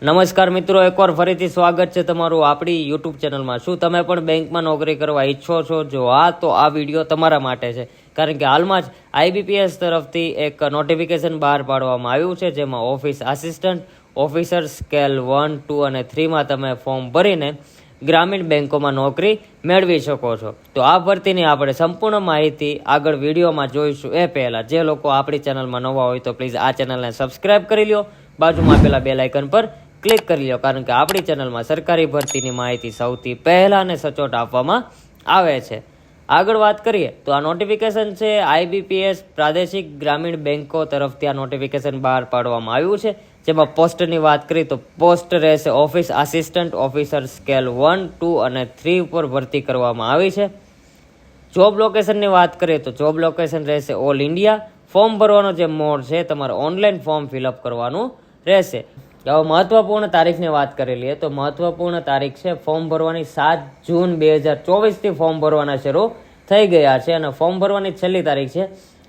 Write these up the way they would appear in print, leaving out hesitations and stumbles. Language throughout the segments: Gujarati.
નમસ્કાર મિત્રો, એકવાર ફરીથી સ્વાગત છે તમારું આપણી યુટ્યુબ ચેનલમાં. શું તમે પણ બેંકમાં નોકરી કરવા ઈચ્છો છો? જો હા, તો આ વિડીયો તમારા માટે છે. કારણ કે હાલમાં જ આઈબીપીએસ તરફથી એક નોટિફિકેશન બહાર પાડવામાં આવ્યું છે, જેમાં ઓફિસ આસિસ્ટન્ટ ઓફિસર સ્કેલ 1, 2 અને 3માં તમે ફોર્મ ભરીને ગ્રામીણ બેંકોમાં નોકરી મેળવી શકો છો. તો આ ભરતીની આપણે સંપૂર્ણ માહિતી આગળ વિડીયોમાં જોઈશું. એ પહેલાં જે લોકો આપણી ચેનલમાં નવા હોય તો પ્લીઝ આ ચેનલને સબસ્ક્રાઈબ કરી લો, બાજુમાં આપેલા બેલ આઇકન પર ક્લિક કરી લો, કારણ કે આપણી ચેનલમાં સરકારી ભરતીની માહિતી સૌથી પહેલાં અને સચોટ આપવામાં આવે છે. આગળ વાત કરીએ તો આ નોટિફિકેશન છે આઈબીપીએસ પ્રાદેશિક ગ્રામીણ બેંકો તરફથી આ નોટિફિકેશન બહાર પાડવામાં આવ્યું છે. જેમાં પોસ્ટની વાત કરીએ તો પોસ્ટ રહેશે ઓફિસ આસિસ્ટન્ટ ઓફિસર સ્કેલ 1, 2 અને 3 ઉપર ભરતી કરવામાં આવી છે. જોબ લોકેશનની વાત કરીએ તો જોબ લોકેશન રહેશે ઓલ ઇન્ડિયા. ફોર્મ ભરવાનો જે મોડ છે તમારે ઓનલાઈન ફોર્મ ફિલઅપ કરવાનું રહેશે. હવે મહત્વપૂર્ણ તારીખની વાત કરી લઈએ તો મહત્વપૂર્ણ તારીખ છે ફોર્મ ભરવાની 7 જૂન 2024થી ફોર્મ ભરવાના શરૂ થઈ ગયા છે અને ફોર્મ ભરવાની છેલ્લી તારીખ છે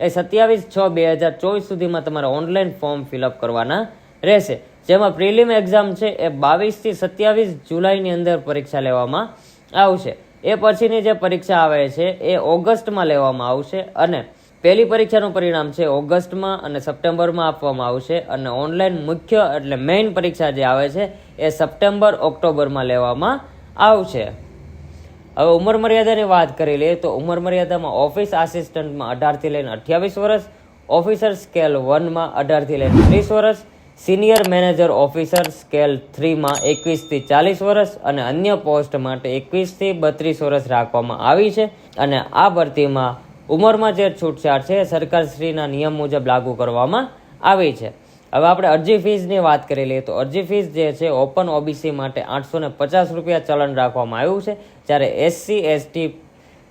એ 27/6/2024 સુધીમાં તમારે ઓનલાઈન ફોર્મ ફિલઅપ કરવાના રહેશે. જેમાં પ્રિલિમ એક્ઝામ છે એ 22 થી 27 જુલાઈની અંદર પરીક્ષા લેવામાં આવશે. એ પછીની જે પરીક્ષા આવે છે એ ઓગસ્ટમાં લેવામાં આવશે અને પહેલી પરીક્ષાનું પરિણામ છે ઓગસ્ટમાં અને સપ્ટેમ્બરમાં આપવામાં આવશે અને ઓનલાઈન મુખ્ય એટલે મેઇન પરીક્ષા જે આવે છે એ સપ્ટેમ્બર ઓક્ટોબરમાં લેવામાં આવશે. હવે ઉંમર મર્યાદાની વાત કરી લઈએ તો ઉંમર મર્યાદામાં ઓફિસ આસિસ્ટન્ટમાં 18થી લઈને 28 વર્ષ, ઓફિસર સ્કેલ 1માં 18થી લઈને 30 વર્ષ, સિનિયર મેનેજર ઓફિસર સ્કેલ 3માં 21થી 40 વર્ષ અને અન્ય પોસ્ટ માટે 21થી 32 વર્ષ રાખવામાં આવી છે. અને આ ભરતીમાં ઉંમરમાં જે છૂટછાટ છે સરકારશ્રીના નિયમ મુજબ લાગુ કરવામાં આવી છે. હવે આપણે અરજી ફીસની વાત કરી લઈએ તો અરજી ફીસ જે છે ઓપન ઓબીસી માટે 850 રૂપિયા ચલણ રાખવામાં આવ્યું છે, જ્યારે એસસી એસટી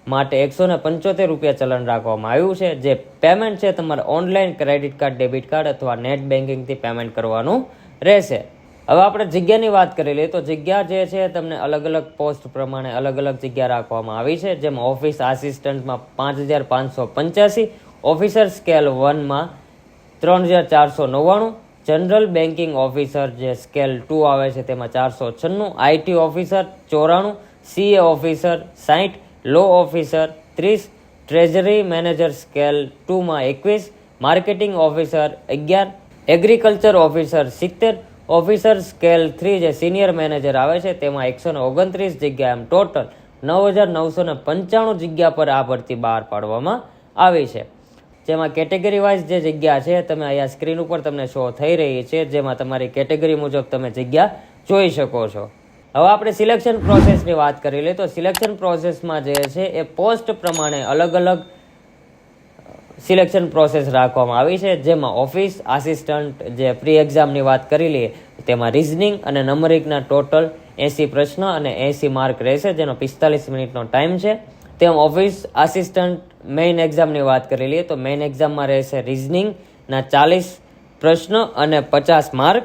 માટે 175 રૂપિયા ચલણ રાખવામાં આવ્યું છે. જે પેમેન્ટ છે તમારે online credit card, debit card અથવા નેટ બેન્કિંગથી પેમેન્ટ કરવાનું રહેશે. હવે આપણે જગ્યાની વાત કરી લઈએ તો જગ્યા જે છે તમને અલગ અલગ પોસ્ટ પ્રમાણે અલગ અલગ જગ્યા રાખવામાં આવી છે. જેમાં ઓફિસ આસિસ્ટન્ટમાં 5585, ઓફિસર સ્કેલ 1માં 3499, જનરલ બેન્કિંગ ઓફિસર જે સ્કેલ 2 આવે છે તેમાં 496, IT officer 94, CA officer 60, law officer 30, treasury manager scale 2માં 21, marketing officer 11, agriculture officer 70, officer scale 3 જે સિનિયર મેનેજર આવે છે તેમાં 129 જગ્યા, એમ ટોટલ 9995 જગ્યા પર આ ભરતી બહાર પાડવામાં આવી છે. જેમાં કેટેગરી વાઇઝ જે જગ્યા છે તમે અહીંયા સ્ક્રીન ઉપર તમને શો થઈ રહી છે, જેમાં તમારી કેટેગરી મુજબ તમે જગ્યા જોઈ શકો છો. હવે આપણે સિલેક્શન પ્રોસેસની વાત કરી લઈએ તો સિલેક્શન પ્રોસેસમાં જે છે એ પોસ્ટ પ્રમાણે અલગ અલગ સિલેક્શન પ્રોસેસ રાખવામાં આવી છે. જેમાં ઓફિસ આસિસ્ટન્ટ જે પ્રી એક્ઝામની વાત કરી લઈએ તેમાં રિઝનિંગ અને નંબરિંગના ટોટલ 80 પ્રશ્ન અને 80 માર્ક રહેશે, જેનો 45 મિનિટનો ટાઈમ છે. તેમ ઓફિસ આસિસ્ટન્ટ મેઇન એક્ઝામની વાત કરી લઈએ તો મેઇન એક્ઝામમાં રહેશે રિઝનિંગના 40 પ્રશ્ન અને 50 માર્ક,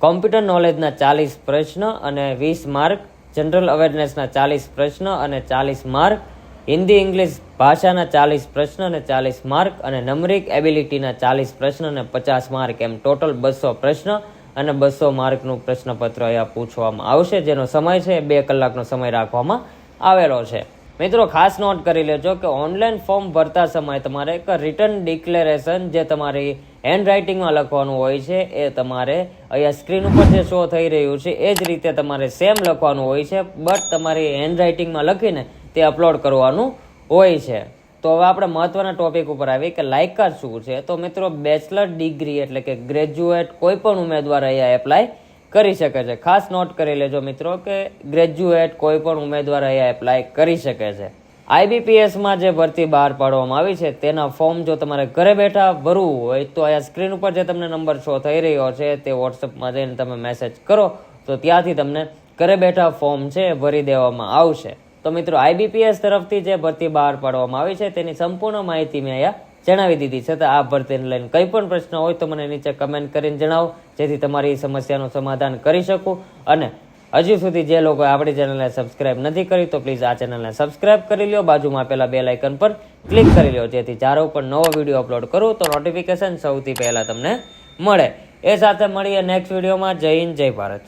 કોમ્પ્યુટર નોલેજના 40 પ્રશ્ન અને 20 માર્ક, જનરલ અવેરનેસના 40 પ્રશ્ન અને 40 માર્ક, હિન્દી ઇંગ્લિશ ભાષાના 40 પ્રશ્ન અને 40 માર્ક અને નંબરિંગ એબિલિટીના 40 પ્રશ્ન અને 50 માર્ક, એમ ટોટલ 200 પ્રશ્ન અને 200 માર્કનું પ્રશ્નપત્ર અહીંયા પૂછવામાં આવશે. જેનો સમય છે 2 કલાકનો સમય રાખવામાં આવેલો છે. મિત્રો ખાસ નોટ કરી લેજો કે ઓનલાઈન ફોર્મ ભરતા સમયે તમારે એક રિટર્ન ડિક્લેરેશન જે તમારી હેન્ડ રાઇટિંગમાં લખવાનું હોય છે એ તમારે અહીંયા સ્ક્રીન ઉપર જે શો થઈ રહ્યું છે એ જ રીતે તમારે સેમ લખવાનું હોય છે, બટ તમારી હેન્ડ રાઇટિંગમાં લખીને તે અપલોડ કરવાનું હોય છે. તો હવે આપણે મહત્વના ટોપિક ઉપર આવી કે લાયકાત શું છે. તો મિત્રો બેચલર ડિગ્રી એટલે કે ગ્રેજ્યુએટ કોઈ પણ ઉમેદવાર અહીંયા એપ્લાય કરી શકે છે. ખાસ નોટ કરી લેજો મિત્રો કે ગ્રેજ્યુએટ કોઈ પણ ઉમેદવાર અહીંયા એપ્લાય કરી શકે છે. આઈબીપીએસમાં જે ભરતી બહાર પાડવામાં આવી છે તેના ફોર્મ જો તમારે ઘરે બેઠા ભરવું હોય તો અહીંયા સ્ક્રીન ઉપર જે તમને નંબર શો થઈ રહ્યો છે તે વોટ્સઅપમાં જઈને તમે મેસેજ કરો તો ત્યાંથી તમને ઘરે બેઠા ફોર્મ છે ભરી દેવામાં આવશે. તો મિત્રો આઈબીપીએસ તરફથી જે ભરતી બહાર પાડવામાં આવી છે તેની સંપૂર્ણ માહિતી મેં અહીંયા જણાવી દીધી છે. તો આ ભરતીને લઈને કંઈ પણ પ્રશ્ન હોય તો મને નીચે કમેન્ટ કરીને જણાવો, જેથી તમારી સમસ્યાનું સમાધાન કરી શકું. અને હજુ સુધી જે લોકો આપણી ચેનલને સબસ્ક્રાઇબ નથી કરી તો પ્લીઝ આ ચેનલને સબસ્ક્રાઇબ કરી લો, બાજુમાં આપેલા બેલ આઇકન પર ક્લિક કરી લો, જેથી જ્યારે પણ નવો વિડીયો અપલોડ કરું તો નોટિફિકેશન સૌથી પહેલાં તમને મળે. એ સાથે મળીએ નેક્સ્ટ વિડીયોમાં. જય હિન્દ, જય ભારત.